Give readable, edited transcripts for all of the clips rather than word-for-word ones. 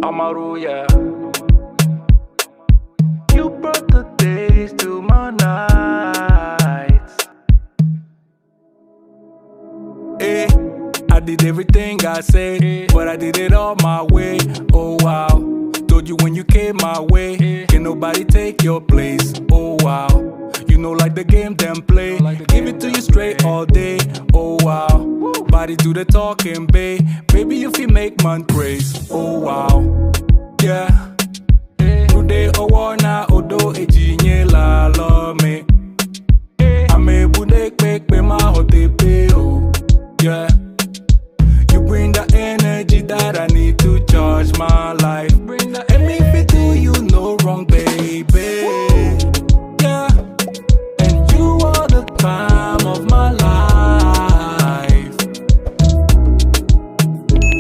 Amaru, yeah. You brought the days to my nights. Eh, I did everything I said, but I did it all my way. Oh wow, told you when you came my way, can nobody take your place. Oh wow, you know like the game them play, give it to you straight all day. Oh wow, body do the talking, babe. Baby if you make man praise. Oh wow, yeah. Today owana odo ejinye la lo me. Ame bude quick be my hotepe oh yeah. You bring the energy that I need to charge my life. And me if it do you no wrong, baby. Yeah. And you are the time of my life.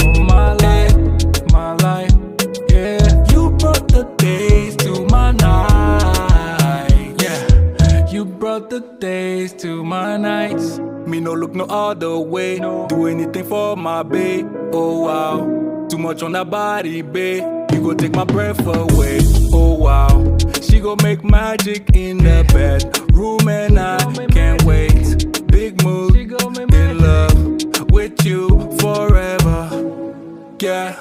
Oh my life, yeah. You brought the days to my night. Yeah. You brought the days to my nights. Me no look no other way. Do anything for my babe. Oh wow, too much on that body, babe. You go take my breath away. Oh wow, she go make magic in the bedroom and I can't wait. Big move, in love with you forever. Yeah.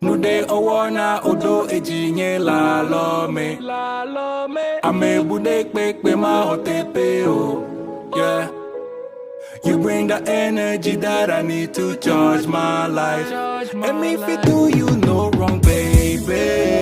No day owana odo ejinye la lo me. Ame bude quick be my hotepe oh yeah. You bring the energy that I need to charge my life. And me if it do you no wrong, baby.